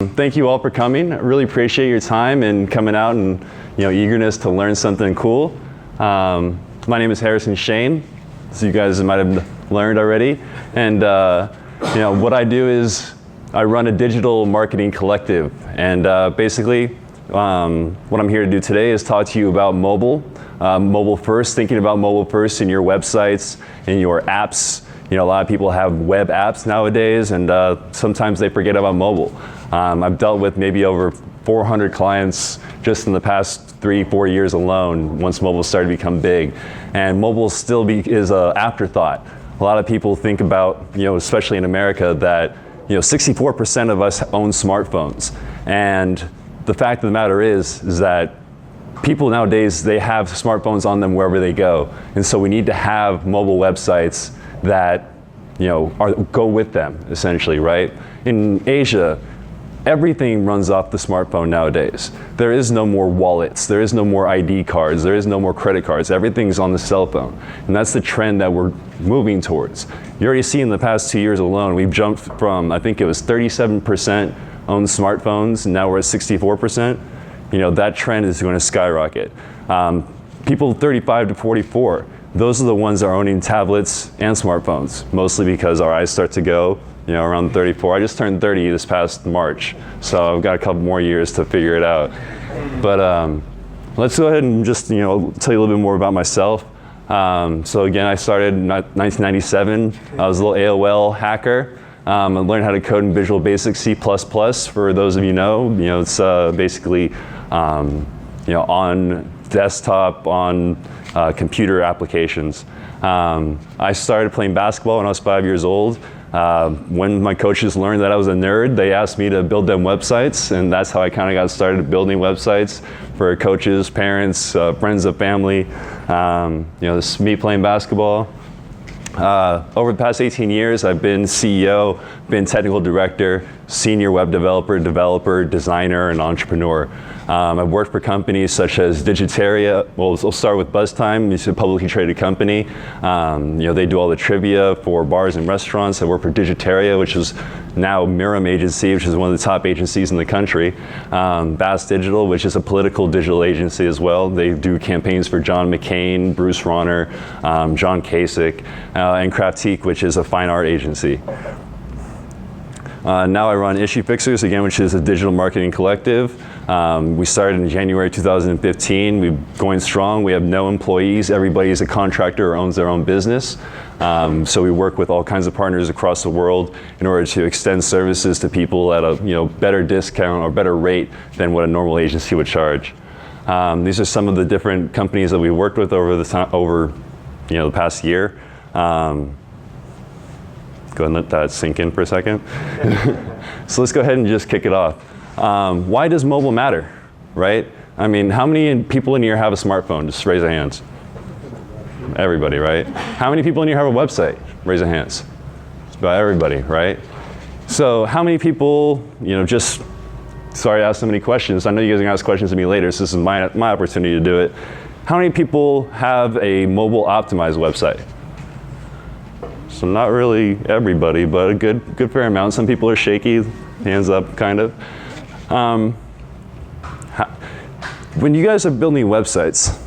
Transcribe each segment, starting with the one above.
Thank you all for coming. I really appreciate your time and coming out and eagerness to learn something cool. My name is Schaen, so you guys might have learned already. And what I do is I run a digital marketing collective. And basically, what I'm here to do today is talk to you about mobile. Mobile first, thinking about mobile first in your websites, in your apps. A lot of people have web apps nowadays, and sometimes they forget about mobile. I've dealt with maybe over 400 clients just in the past 3-4 years alone, once mobile started to become big. And mobile still is an afterthought. A lot of people think about, especially in America, that 64% of us own smartphones. And the fact of the matter is that people nowadays, they have smartphones on them wherever they go. And so we need to have mobile websites that go with them, essentially, right? In Asia, everything runs off the smartphone nowadays. There is no more wallets, there is no more ID cards, there is no more credit cards. Everything's on the cell phone. And that's the trend that we're moving towards. You already see in the past 2 years alone, we've jumped from, I think it was 37% owned smartphones, and now we're at 64%. That trend is going to skyrocket. People 35 to 44, those are the ones that are owning tablets and smartphones, mostly because our eyes start to go, around 34. I just turned 30 this past March, so I've got a couple more years to figure it out. But let's go ahead and just, tell you a little bit more about myself. So again, I started in 1997. I was a little AOL hacker. I learned how to code in Visual Basic C++. For those of you know, it's basically, on desktop, on computer applications. I started playing basketball when I was 5 years old. When my coaches learned that I was a nerd, they asked me to build them websites, and that's how I kind of got started building websites for coaches, parents, friends of family. This is me playing basketball. Over the past 18 years, I've been CEO, been technical director, senior web developer, designer, and entrepreneur. I've worked for companies such as Digitaria. Well, we'll start with BuzzTime. It's a publicly traded company. They do all the trivia for bars and restaurants. I work for Digitaria, which is now Mirum Agency, which is one of the top agencies in the country. Bass Digital, which is a political digital agency as well. They do campaigns for John McCain, Bruce Rauner, John Kasich, and Craftique, which is a fine art agency. Now I run Issue Fixers, again, which is a digital marketing collective. We started in January 2015. We're going strong. We have no employees. Everybody is a contractor or owns their own business. So we work with all kinds of partners across the world in order to extend services to people at a better discount or better rate than what a normal agency would charge. These are some of the different companies that we worked with over the past year. Go ahead and let that sink in for a second. So let's go ahead and just kick it off. Why does mobile matter, right? I mean, how many people in here have a smartphone? Just raise your hands. Everybody, right? How many people in here have a website? Raise your hands. It's about everybody, right? So how many people, sorry I asked so many questions. I know you guys are gonna ask questions to me later, so this is my opportunity to do it. How many people have a mobile optimized website? So not really everybody, but a good fair amount. Some people are shaky, hands up, kind of. When you guys are building websites,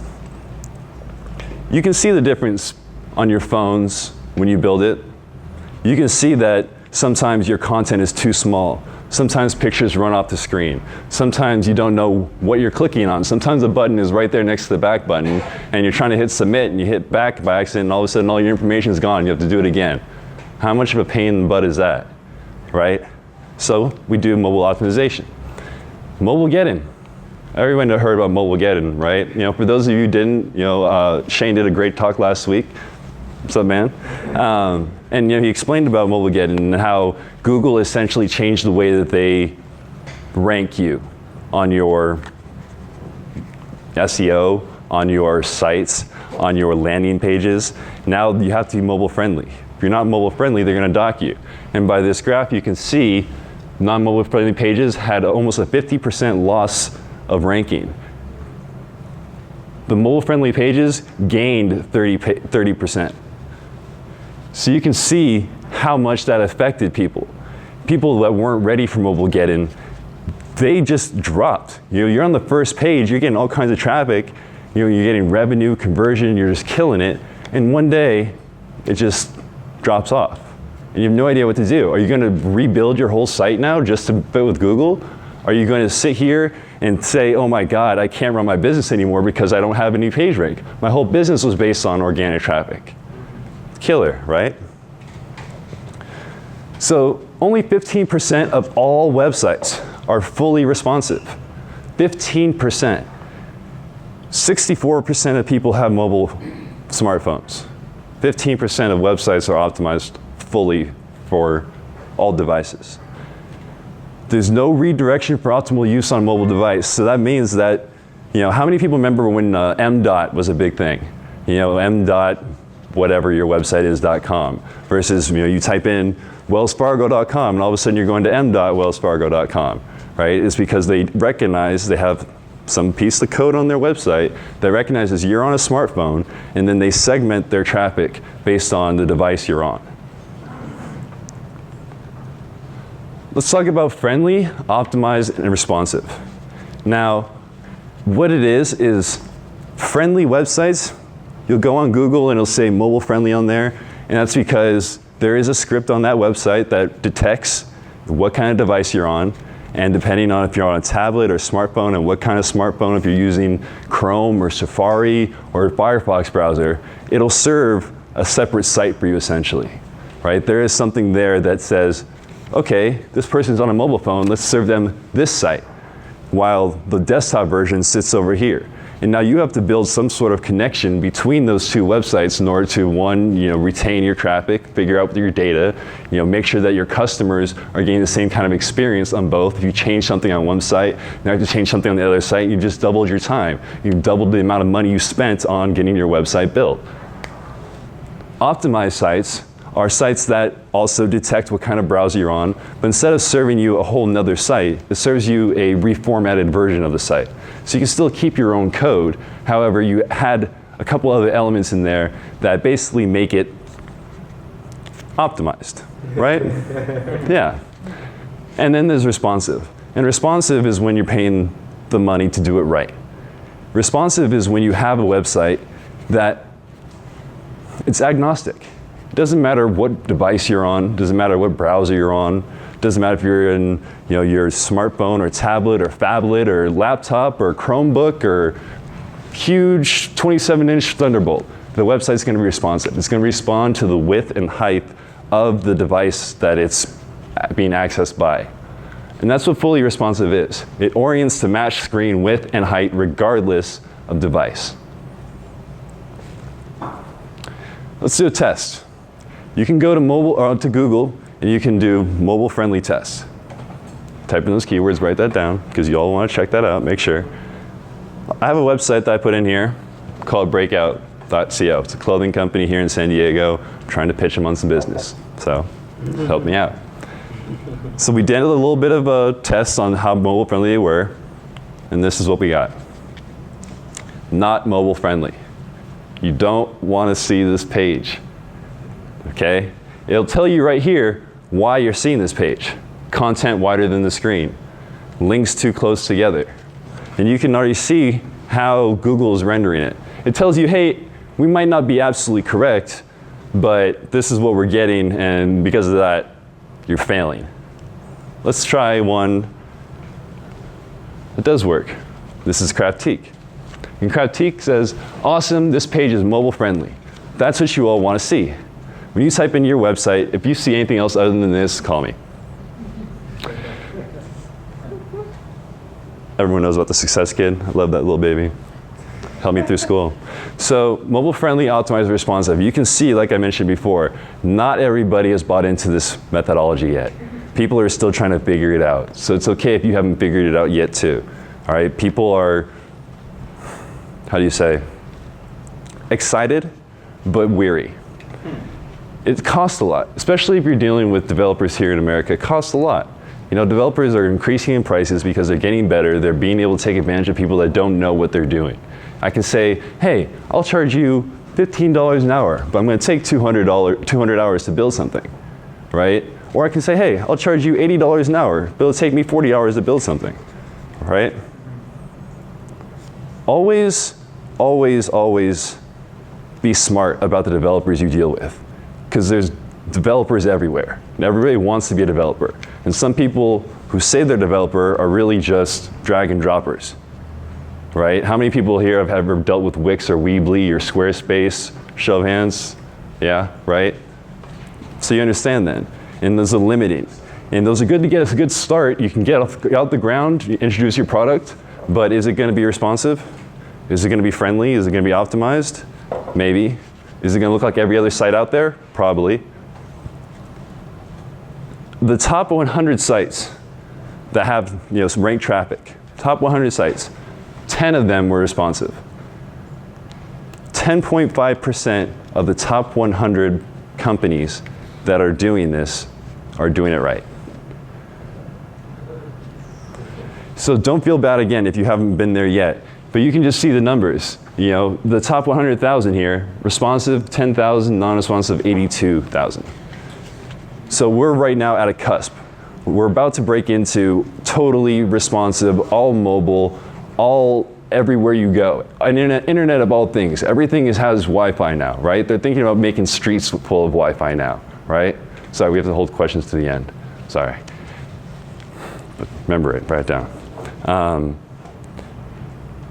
you can see the difference on your phones when you build it. You can see that sometimes your content is too small. Sometimes pictures run off the screen. Sometimes you don't know what you're clicking on. Sometimes the button is right there next to the back button, and you're trying to hit submit, and you hit back by accident, and all of a sudden all your information is gone. You have to do it again. How much of a pain in the butt is that, right? So we do mobile optimization. Mobilegeddon. Everyone heard about Mobilegeddon, right? For those of you who didn't, Schaen did a great talk last week. What's up, man? And he explained about Mobilegeddon and how Google essentially changed the way that they rank you on your SEO, on your sites, on your landing pages. Now you have to be mobile friendly. If you're not mobile friendly, they're going to dock you. And by this graph, you can see non-mobile friendly pages had almost a 50% loss of ranking. The mobile friendly pages gained 30%. So you can see how much that affected people. People that weren't ready for Mobilegeddon they just dropped. You're on the first page, you're getting all kinds of traffic, you're getting revenue, conversion, you're just killing it, and one day, it just drops off. And you have no idea what to do. Are you going to rebuild your whole site now just to fit with Google? Are you going to sit here and say, oh my God, I can't run my business anymore because I don't have any page rank? My whole business was based on organic traffic. Killer, right? So only 15% of all websites are fully responsive. 15%. 64% of people have mobile smartphones. 15% of websites are optimized fully for all devices. There's no redirection for optimal use on a mobile device. So that means that, how many people remember when M. was a big thing? M. whatever your website is .com versus, you type in wellsfargo.com and all of a sudden you're going to m.wellsfargo.com, right? It's because they recognize they have some piece of code on their website that recognizes you're on a smartphone, and then they segment their traffic based on the device you're on. Let's talk about friendly, optimized, and responsive. Now, what it is friendly websites, you'll go on Google and it'll say mobile friendly on there, and that's because there is a script on that website that detects what kind of device you're on, and depending on if you're on a tablet or smartphone and what kind of smartphone, if you're using Chrome or Safari or a Firefox browser, it'll serve a separate site for you essentially, right? There is something there that says, okay, this person's on a mobile phone, let's serve them this site, while the desktop version sits over here. And now you have to build some sort of connection between those two websites in order to, one, retain your traffic, figure out your data, make sure that your customers are getting the same kind of experience on both. If you change something on one site, now you have to change something on the other site, you've just doubled your time. You've doubled the amount of money you spent on getting your website built. Optimized sites are sites that also detect what kind of browser you're on, but instead of serving you a whole nother site, it serves you a reformatted version of the site. So you can still keep your own code, however, you had a couple other elements in there that basically make it optimized, right? Yeah. And then there's responsive. And responsive is when you're paying the money to do it right. Responsive is when you have a website that it's agnostic. It doesn't matter what device you're on, doesn't matter what browser you're on, doesn't matter if you're in your smartphone or tablet or phablet or laptop or Chromebook or huge 27-inch Thunderbolt. The website's going to be responsive. It's going to respond to the width and height of the device that it's being accessed by. And that's what fully responsive is. It orients to match screen width and height regardless of device. Let's do a test. You can go to Google and you can do mobile friendly tests. Type in those keywords, write that down, because you all want to check that out, make sure. I have a website that I put in here called breakout.co. It's a clothing company here in San Diego. I'm trying to pitch them on some business, so help me out. So we did a little bit of a test on how mobile friendly they were, and this is what we got. Not mobile friendly. You don't want to see this page, okay? It'll tell you right here why you're seeing this page. Content wider than the screen. Links too close together. And you can already see how Google is rendering it. It tells you, hey, we might not be absolutely correct, but this is what we're getting, and because of that, you're failing. Let's try one that does work. This is Craftique. And Craftique says, awesome, this page is mobile friendly. That's what you all want to see. When you type in your website, if you see anything else other than this, call me. Everyone knows about the Success Kid. I love that little baby. Helped me through school. So mobile friendly, optimized, responsive. You can see, like I mentioned before, not everybody has bought into this methodology yet. People are still trying to figure it out. So it's okay if you haven't figured it out yet too. All right, people are, how do you say, excited, but weary. It costs a lot, especially if you're dealing with developers here in America. It costs a lot. Developers are increasing in prices because they're getting better. They're being able to take advantage of people that don't know what they're doing. I can say, hey, I'll charge you $15 an hour, but I'm going to take 200 hours to build something, right? Or I can say, hey, I'll charge you $80 an hour, but it'll take me 40 hours to build something. right? Always, always, always be smart about the developers you deal with, because there's developers everywhere, and everybody wants to be a developer. And some people who say they're a developer are really just drag and droppers, right? How many people here have ever dealt with Wix or Weebly or Squarespace? Show of hands. Yeah, right? So you understand then. And there's a limiting. And those are good to get us a good start. You can get out the ground, introduce your product, but is it going to be responsive? Is it going to be friendly? Is it going to be optimized? Maybe. Is it going to look like every other site out there? Probably. The top 100 sites that have some ranked traffic, top 100 sites, 10 of them were responsive. 10.5% of the top 100 companies that are doing this are doing it right. So don't feel bad again if you haven't been there yet, but you can just see the numbers. The top 100,000 here, responsive 10,000, non-responsive 82,000. So we're right now at a cusp. We're about to break into totally responsive, all mobile, all everywhere you go. An internet of all things. Everything has Wi-Fi now, right? They're thinking about making streets full of Wi-Fi now, right? Sorry, we have to hold questions to the end. Sorry. But remember it, write it down.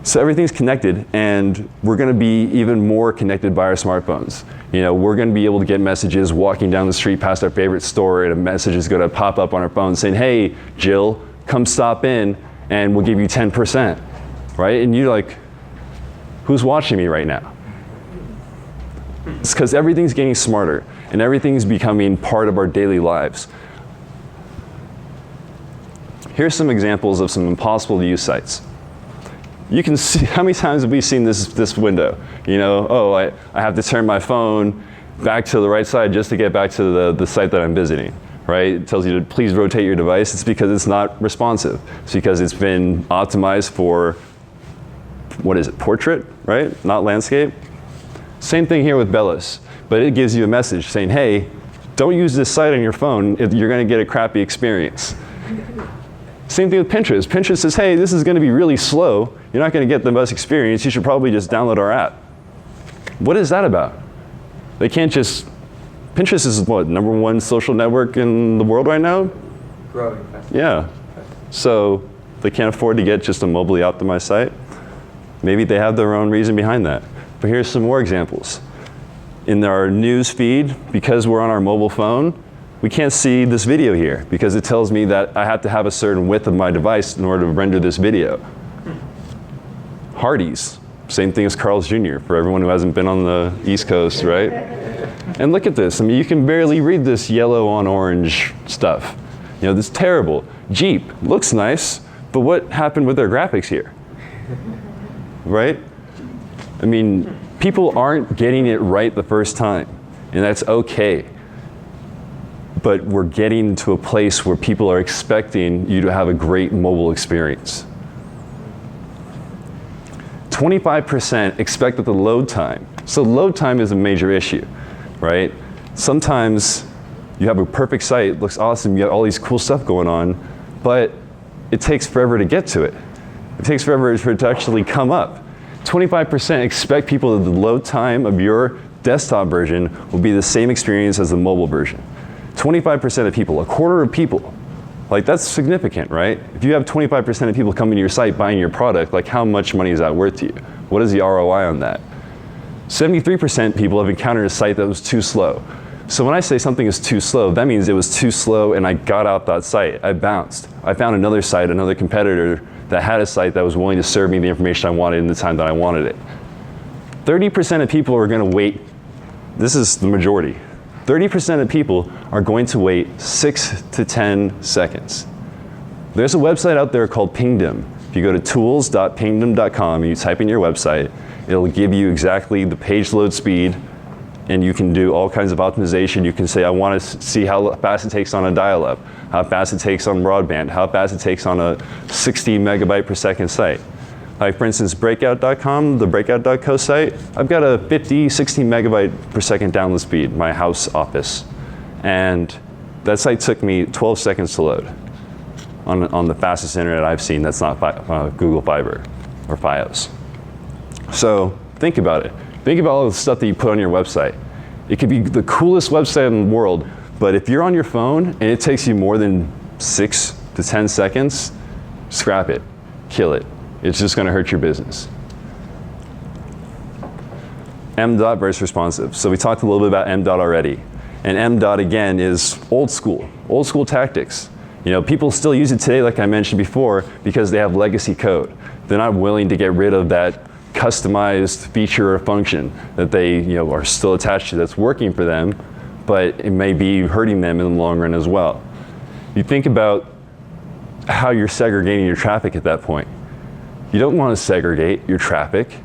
So everything's connected, and we're going to be even more connected by our smartphones. We're going to be able to get messages walking down the street past our favorite store, and a message is going to pop up on our phone saying, hey, Jill, come stop in, and we'll give you 10%, right? And you're like, who's watching me right now? It's because everything's getting smarter, and everything's becoming part of our daily lives. Here's some examples of some impossible to use sites. You can see, how many times have we seen this window? I have to turn my phone back to the right side just to get back to the site that I'm visiting, right? It tells you to please rotate your device. It's because it's not responsive. It's because it's been optimized for, what is it, portrait, right? Not landscape. Same thing here with Bellis, but it gives you a message saying, hey, don't use this site on your phone. You're going to get a crappy experience. Same thing with Pinterest. Pinterest says, hey, this is going to be really slow. You're not going to get the best experience. You should probably just download our app. What is that about? They can't just, Pinterest is what, #1 social network in the world right now? Growing fast. Yeah. So they can't afford to get just a mobily optimized site. Maybe they have their own reason behind that. But here's some more examples. In our news feed, because we're on our mobile phone, we can't see this video here because it tells me that I have to have a certain width of my device in order to render this video. Hardee's, same thing as Carl's Jr. for everyone who hasn't been on the East Coast, right? And look at this. I mean, you can barely read this yellow on orange stuff. This is terrible. Jeep, looks nice, but what happened with their graphics here? Right? I mean, people aren't getting it right the first time, and that's okay. But we're getting to a place where people are expecting you to have a great mobile experience. 25% expect that the load time. So load time is a major issue, right? Sometimes you have a perfect site, looks awesome, you have all these cool stuff going on, but it takes forever to get to it. It takes forever for it to actually come up. 25% expect people that the load time of your desktop version will be the same experience as the mobile version. 25% of people, a quarter of people, like that's significant, right? If you have 25% of people coming to your site buying your product, like how much money is that worth to you? What is the ROI on that? 73% people have encountered a site that was too slow. So when I say something is too slow, that means it was too slow and I got out that site. I bounced. I found another site, another competitor that had a site that was willing to serve me the information I wanted in the time that I wanted it. 30% of people are going to wait. This is the majority. 30% of people are going to wait 6 to 10 seconds. There's a website out there called Pingdom. If you go to tools.pingdom.com and you type in your website, it'll give you exactly the page load speed, and you can do all kinds of optimization. You can say, I want to see how fast it takes on a dial-up, how fast it takes on broadband, how fast it takes on a 60 megabyte per second site. Like for instance, breakout.com, the breakout.co site, I've got a 50, 60 megabyte per second download speed, my house office. And that site took me 12 seconds to load. on the fastest internet I've seen that's not Google Fiber or Fios. So think about it. Think about all the stuff that you put on your website. It could be the coolest website in the world, but if you're on your phone and it takes you more than 6 to 10 seconds, scrap it, kill it. It's just going to hurt your business. M-Dot versus responsive. So we talked a little bit about M-Dot already. And M-Dot, again, is old school tactics. You know, people still use it today, like I mentioned before, because they have legacy code. They're not willing to get rid of that customized feature or function that they are still attached to that's working for them, but it may be hurting them in the long run as well. You think about how you're segregating your traffic at that point. You don't want to segregate your traffic.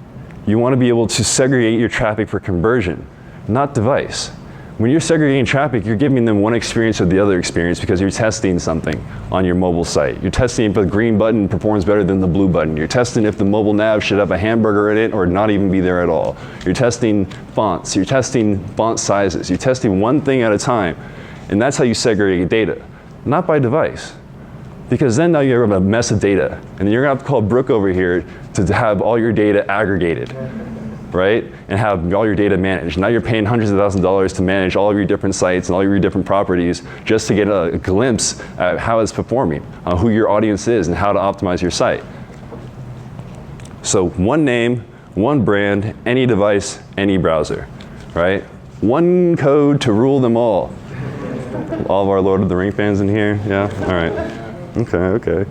You want to be able to segregate your traffic for conversion, not device. When you're segregating traffic, you're giving them one experience or the other experience because you're testing something on your mobile site. You're testing if the green button performs better than the blue button. You're testing if the mobile nav should have a hamburger in it or not even be there at all. You're testing fonts. You're testing font sizes. You're testing one thing at a time. And that's how you segregate data, not by device. Because then now you have a mess of data. And then you're going to have to call Brooke over here to have all your data aggregated, right? And have all your data managed. Now you're paying hundreds of thousands of dollars to manage all of your different sites and all your different properties just to get a glimpse at how it's performing, who your audience is, and how to optimize your site. So one name, one brand, any device, any browser, right? One code to rule them all. All of our Lord of the Ring fans in here? Yeah? All right. Okay.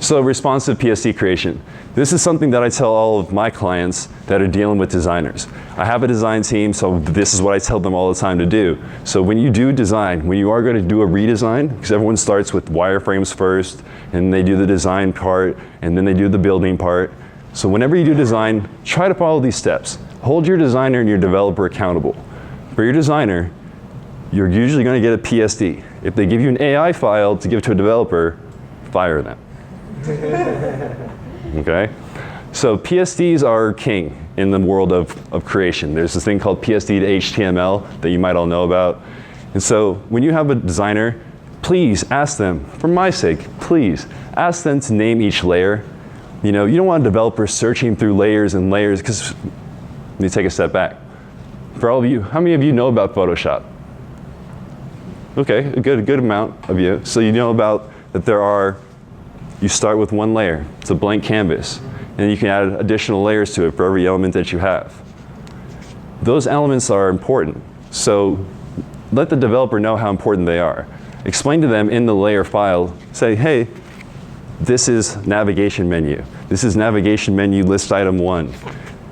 So responsive PSC creation. This is something that I tell all of my clients that are dealing with designers. I have a design team, so this is what I tell them all the time to do. So when you do design, when you are going to do a redesign, because everyone starts with wireframes first, and they do the design part, and then they do the building part. So whenever you do design, try to follow these steps. Hold your designer and your developer accountable. For your designer, you're usually going to get a PSD. If they give you an AI file to give to a developer, fire them. Okay? So PSDs are king in the world of creation. There's this thing called PSD to HTML that you might all know about. And so when you have a designer, please ask them, for my sake, please ask them to name each layer. You don't want a developer searching through layers and layers, because let me take a step back. For all of you, how many of you know about Photoshop? Okay, a good amount of you. So you know about that you start with one layer. It's a blank canvas. And you can add additional layers to it for every element that you have. Those elements are important. So let the developer know how important they are. Explain to them in the layer file, say, hey, this is navigation menu. This is navigation menu list item 1.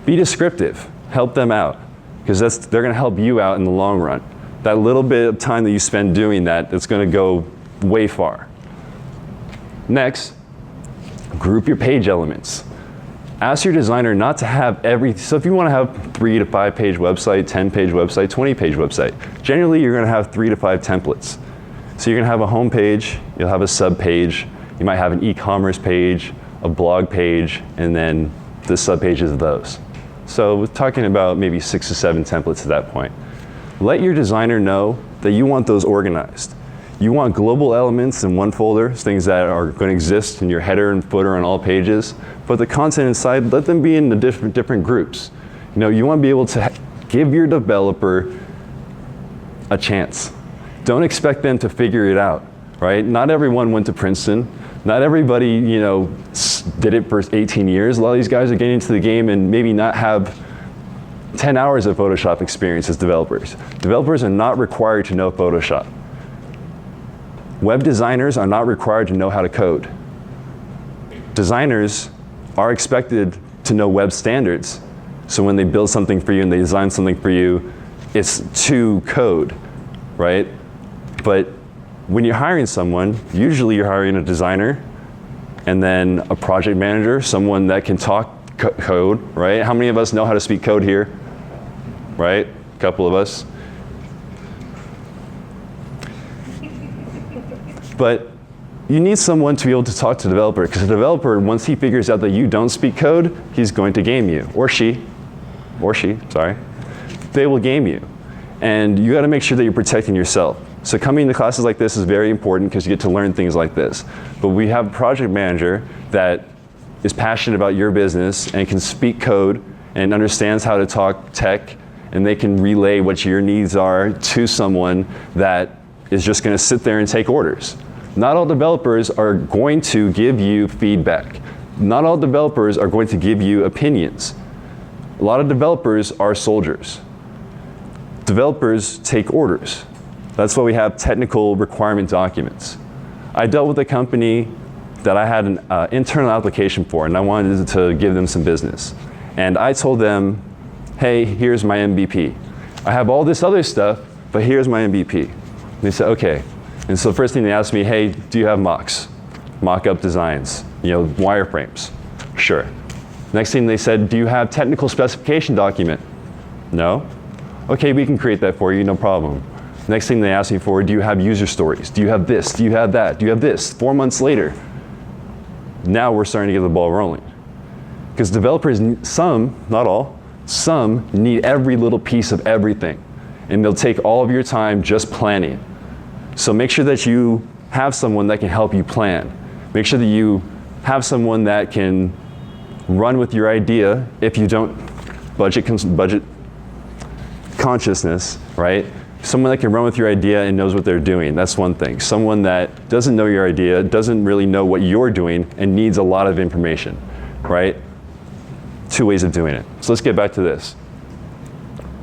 Be descriptive, help them out, because they're gonna help you out in the long run. That little bit of time that you spend doing that, it's gonna go way far. Next, group your page elements. Ask your designer not to have so if you want to have 3 to 5 page website, 10-page website, 20-page website, generally you're going to have 3 to 5 templates. So you're going to have a home page, you'll have a sub page, you might have an e-commerce page, a blog page, and then the sub pages of those. So we're talking about maybe 6 to 7 templates at that point. Let your designer know that you want those organized. You want global elements in one folder, things that are going to exist in your header and footer on all pages, but the content inside, let them be in the different groups. You want to be able to give your developer a chance. Don't expect them to figure it out, right? Not everyone went to Princeton. Not everybody, did it for 18 years. A lot of these guys are getting into the game and maybe not have 10 hours of Photoshop experience as developers. Developers are not required to know Photoshop. Web designers are not required to know how to code. Designers are expected to know web standards. So when they build something for you and they design something for you, it's to code, right? But when you're hiring someone, usually you're hiring a designer and then a project manager, someone that can talk code, right? How many of us know how to speak code here? Right? A couple of us. But you need someone to be able to talk to the developer, because the developer, once he figures out that you don't speak code, he's going to game you, or she, sorry. They will game you. And you gotta make sure that you're protecting yourself. So coming to classes like this is very important because you get to learn things like this. But we have a project manager that is passionate about your business and can speak code and understands how to talk tech, and they can relay what your needs are to someone that is just going to sit there and take orders. Not all developers are going to give you feedback. Not all developers are going to give you opinions. A lot of developers are soldiers. Developers take orders. That's why we have technical requirement documents. I dealt with a company that I had an internal application for, and I wanted to give them some business. And I told them, hey, here's my MVP. I have all this other stuff, but here's my MVP. And they said, okay. And so the first thing they asked me, hey, do you have mocks? Mock-up designs, wireframes? Sure. Next thing they said, do you have technical specification document? No. Okay, we can create that for you, no problem. Next thing they asked me for, do you have user stories? Do you have this? Do you have that? Do you have this? 4 months later. Now we're starting to get the ball rolling. Because developers, some, not all, some need every little piece of everything. And they'll take all of your time just planning. So make sure that you have someone that can help you plan. Make sure that you have someone that can run with your idea if you don't budget consciousness, right? Someone that can run with your idea and knows what they're doing. That's one thing. Someone that doesn't know your idea, doesn't really know what you're doing, and needs a lot of information, right? 2 ways of doing it. So let's get back to this.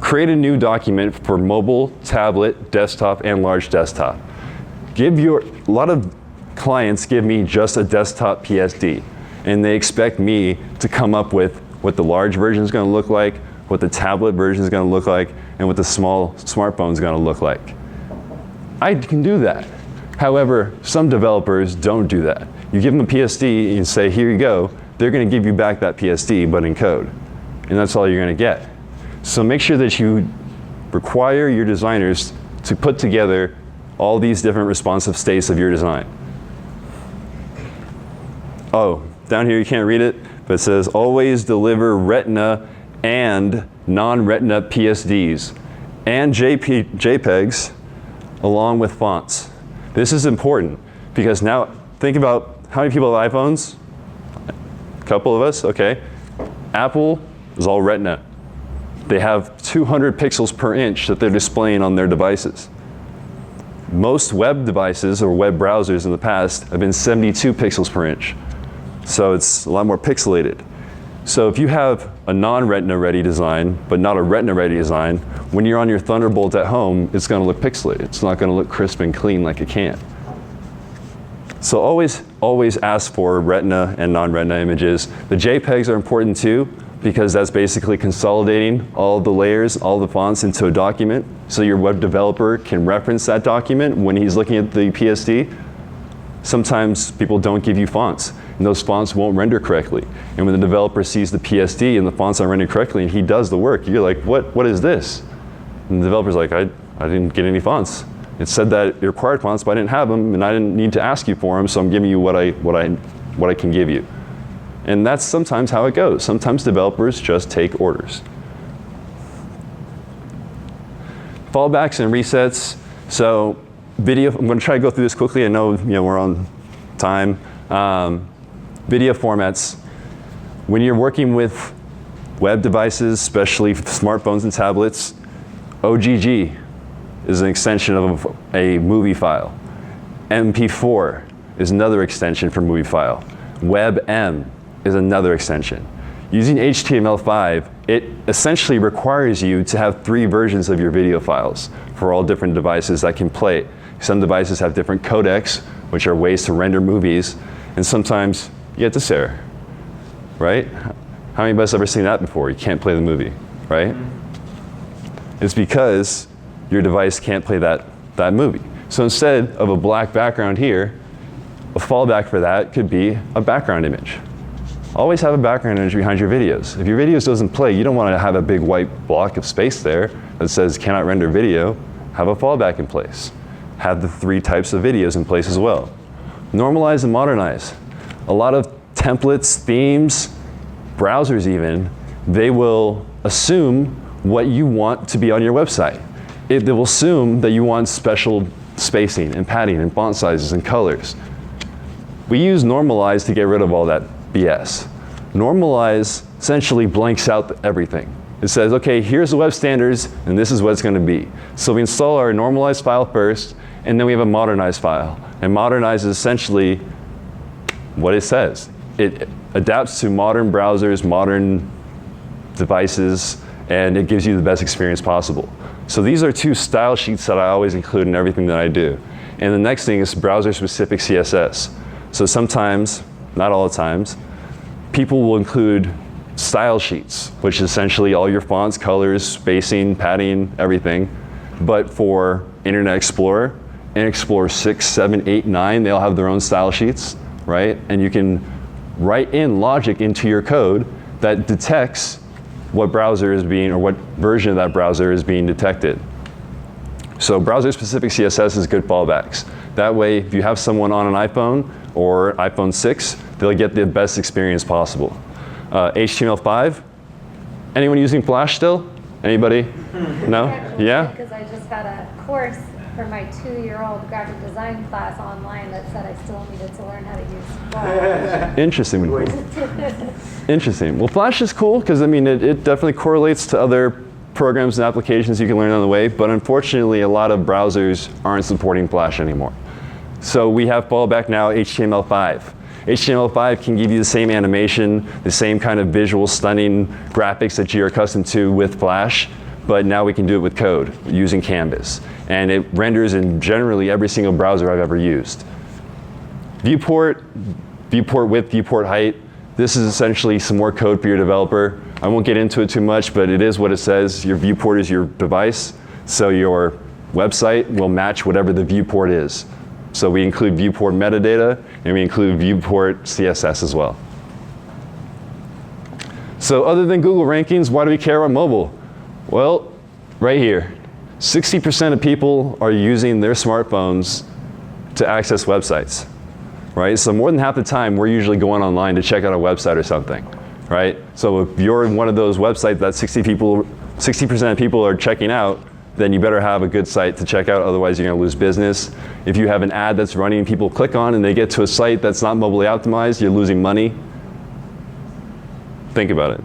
Create a new document for mobile, tablet, desktop, and large desktop. A lot of clients give me just a desktop PSD, and they expect me to come up with what the large version is going to look like, what the tablet version is going to look like, and what the small smartphone is going to look like. I can do that. However, some developers don't do that. You give them a PSD and say, here you go. They're going to give you back that PSD, but in code. And that's all you're going to get. So make sure that you require your designers to put together all these different responsive states of your design. Oh, down here you can't read it, but it says always deliver Retina and non-Retina PSDs and JPEGs along with fonts. This is important because now think about how many people have iPhones? A couple of us, okay. Apple is all Retina. They have 200 pixels per inch that they're displaying on their devices. Most web devices or web browsers in the past have been 72 pixels per inch. So it's a lot more pixelated. So if you have a non-Retina ready design, but not a Retina ready design, when you're on your Thunderbolt at home, it's going to look pixelated. It's not going to look crisp and clean like it can. So always ask for Retina and non-Retina images. The JPEGs are important too, because that's basically consolidating all the layers, all the fonts into a document, so your web developer can reference that document when he's looking at the PSD. Sometimes people don't give you fonts, and those fonts won't render correctly. And when the developer sees the PSD and the fonts aren't rendered correctly and he does the work, you're like, what is this? And the developer's like, I didn't get any fonts. It said that it required fonts, but I didn't have them, and I didn't need to ask you for them, so I'm giving you what I can give you. And that's sometimes how it goes. Sometimes developers just take orders. Fallbacks and resets. So video, I'm going to try to go through this quickly. I know we're on time. Video formats. When you're working with web devices, especially smartphones and tablets, OGG is an extension of a movie file. MP4 is another extension for movie file. WebM is another extension. Using HTML5, it essentially requires you to have 3 versions of your video files for all different devices that can play it. Some devices have different codecs, which are ways to render movies, and sometimes you get this error, right? How many of us have ever seen that before? You can't play the movie, right? It's because your device can't play that movie. So instead of a black background here, a fallback for that could be a background image. Always have a background image behind your videos. If your videos doesn't play, you don't want to have a big white block of space there that says cannot render video. Have a fallback in place. Have the 3 types of videos in place as well. Normalize and modernize. A lot of templates, themes, browsers even, they will assume what you want to be on your website. They will assume that you want special spacing and padding and font sizes and colors. We use normalize to get rid of all that BS. Normalize essentially blanks out everything. It says, okay, here's the web standards, and this is what it's going to be. So we install our normalized file first, and then we have a modernized file. And modernized is essentially what it says. It adapts to modern browsers, modern devices, and it gives you the best experience possible. So these are two style sheets that I always include in everything that I do. And the next thing is browser-specific CSS. So sometimes, not all the times, people will include style sheets, which is essentially all your fonts, colors, spacing, padding, everything. But for Internet Explorer, and Explorer 6, 7, 8, 9, they all have their own style sheets, right? And you can write in logic into your code that detects what browser is being, or what version of that browser is being detected. So browser-specific CSS is good fallbacks. That way, if you have someone on an iPhone or iPhone 6, they'll get the best experience possible. HTML5, anyone using Flash still? Anybody? No? Yeah? Because I just had a course for my 2-year-old graphic design class online that said I still needed to learn how to use Flash. Interesting. Interesting. Well, Flash is cool because I mean it definitely correlates to other programs and applications you can learn on the way, but unfortunately a lot of browsers aren't supporting Flash anymore. So we have fallback now HTML5. HTML5 can give you the same animation, the same kind of visual stunning graphics that you're accustomed to with Flash, but now we can do it with code using Canvas. And it renders in generally every single browser I've ever used. Viewport, viewport width, viewport height. This is essentially some more code for your developer. I won't get into it too much, but it is what it says. Your viewport is your device, so your website will match whatever the viewport is. So we include viewport metadata, and we include viewport CSS as well. So other than Google rankings, why do we care about mobile? Well, right here. 60% of people are using their smartphones to access websites, right? So more than half the time, we're usually going online to check out a website or something, right? So if you're in one of those websites that 60% of people are checking out, then you better have a good site to check out, otherwise you're gonna lose business. If you have an ad that's running, people click on and they get to a site that's not mobilely optimized, you're losing money. Think about it.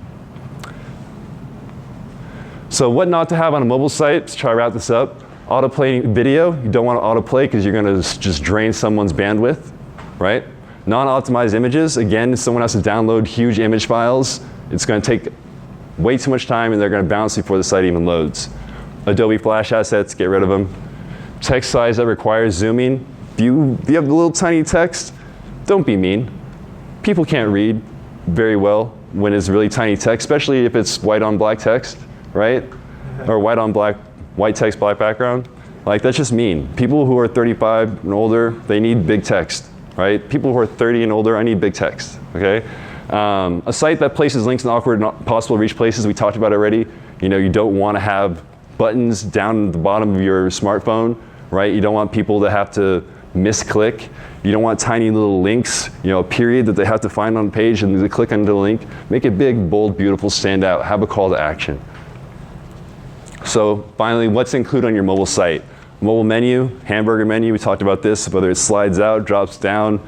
So what not to have on a mobile site, let's try to wrap this up. Autoplay video, you don't want to autoplay because you're gonna just drain someone's bandwidth, right? Non-optimized images, again, if someone has to download huge image files, it's gonna take way too much time and they're gonna bounce before the site even loads. Adobe Flash assets, get rid of them. Text size that requires zooming. If you have a little tiny text, don't be mean. People can't read very well when it's really tiny text, especially if it's white on black text, right? Or white on black, white text, black background. Like, that's just mean. People who are 35 and older, they need big text, right? People who are 30 and older, I need big text, okay? A site that places links in awkward and possible to reach places, we talked about already. You know, you don't want to have buttons down at the bottom of your smartphone, right? You don't want people to have to misclick. You don't want tiny little links, you know, a period that they have to find on the page and they click on the link. Make it big, bold, beautiful, stand out. Have a call to action. So finally, what's included on your mobile site? Mobile menu, hamburger menu, we talked about this, whether it slides out, drops down,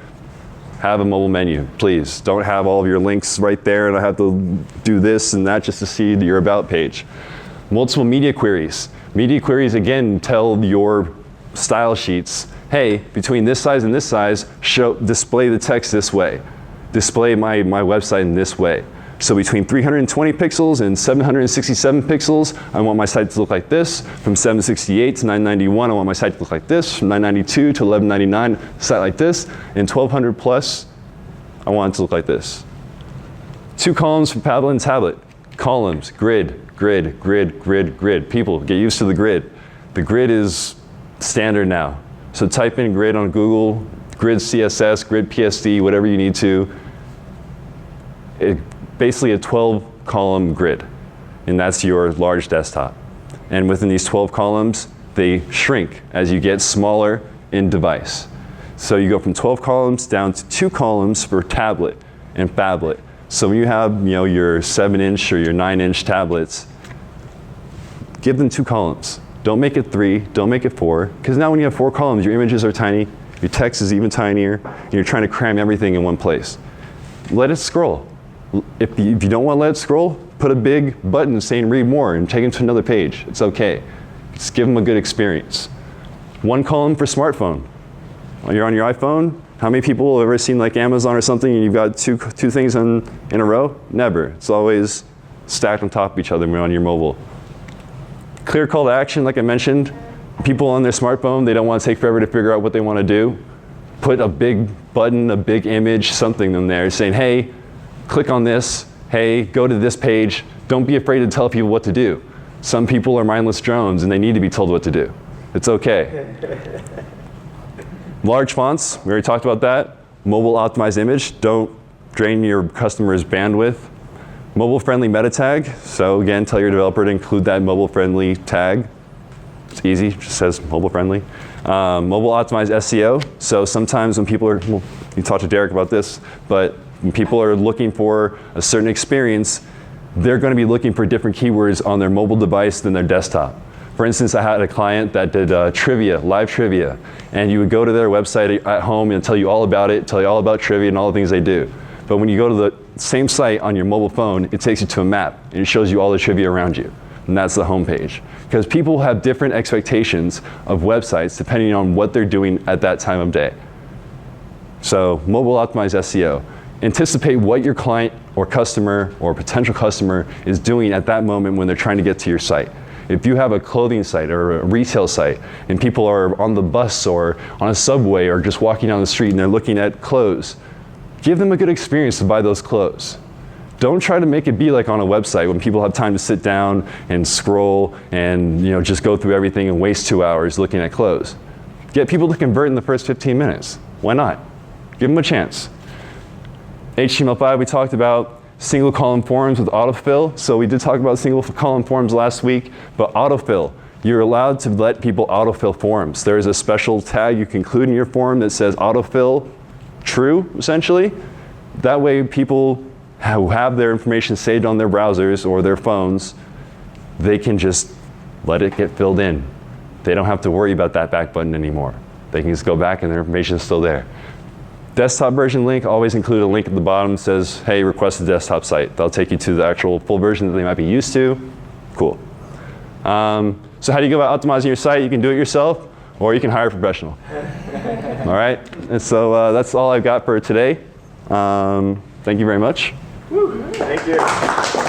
have a mobile menu, please. Don't have all of your links right there and I have to do this and that just to see your about page. Multiple media queries. Media queries, again, tell your style sheets, hey, between this size and this size, display the text this way. Display my website in this way. So between 320 pixels and 767 pixels, I want my site to look like this. From 768 to 991, I want my site to look like this. From 992 to 1199, site like this. And 1200 plus, I want it to look like this. 2 columns for Padlet and tablet. Columns, grid, grid, grid, grid, grid. People, get used to the grid. The grid is standard now. So type in grid on Google, grid CSS, grid PSD, whatever you need to. Basically a 12-column grid, and that's your large desktop. And within these 12 columns, they shrink as you get smaller in device. So you go from 12 columns down to 2 columns for tablet and phablet. So when you have, you know, your 7-inch or your 9-inch tablets, give them 2 columns. Don't make it 3, don't make it 4, because now when you have 4 columns, your images are tiny, your text is even tinier, and you're trying to cram everything in one place. Let it scroll. If you don't want to let it scroll, put a big button saying read more and take them to another page. It's okay. Just give them a good experience. 1 column for smartphone. When you're on your iPhone, how many people have ever seen like Amazon or something and you've got two things in a row? Never. It's always stacked on top of each other when you're on your mobile. Clear call to action, like I mentioned. People on their smartphone, they don't want to take forever to figure out what they want to do. Put a big button, a big image, something in there saying, hey, click on this. Hey, go to this page. Don't be afraid to tell people what to do. Some people are mindless drones and they need to be told what to do. It's okay. Large fonts, we already talked about that. Mobile optimized image, don't drain your customer's bandwidth. Mobile-friendly meta tag, so again, tell your developer to include that mobile-friendly tag. It's easy, it just says mobile-friendly. Mobile optimized SEO, so sometimes when people are, well, you talked to Derek about this, but when people are looking for a certain experience, they're going to be looking for different keywords on their mobile device than their desktop. For instance, I had a client that did trivia, live trivia, and you would go to their website at home and tell you all about it, tell you all about trivia and all the things they do. But when you go to the same site on your mobile phone, it takes you to a map and it shows you all the trivia around you. And that's the home page. Because people have different expectations of websites depending on what they're doing at that time of day. So mobile optimized SEO. Anticipate what your client or customer or potential customer is doing at that moment when they're trying to get to your site. If you have a clothing site or a retail site and people are on the bus or on a subway or just walking down the street and they're looking at clothes, give them a good experience to buy those clothes. Don't try to make it be like on a website when people have time to sit down and scroll and just go through everything and waste 2 hours looking at clothes. Get people to convert in the first 15 minutes. Why not? Give them a chance. HTML5, we talked about single column forms with autofill. So we did talk about single column forms last week, but autofill. You're allowed to let people autofill forms. There is a special tag you can include in your form that says autofill true, essentially. That way people who have their information saved on their browsers or their phones, they can just let it get filled in. They don't have to worry about that back button anymore. They can just go back and their information is still there. Desktop version link, always include a link at the bottom that says, hey, request a desktop site. That'll take you to the actual full version that they might be used to. Cool. So how do you go about optimizing your site? You can do it yourself, or you can hire a professional. All right? And so that's all I've got for today. Thank you very much. Woo, thank you.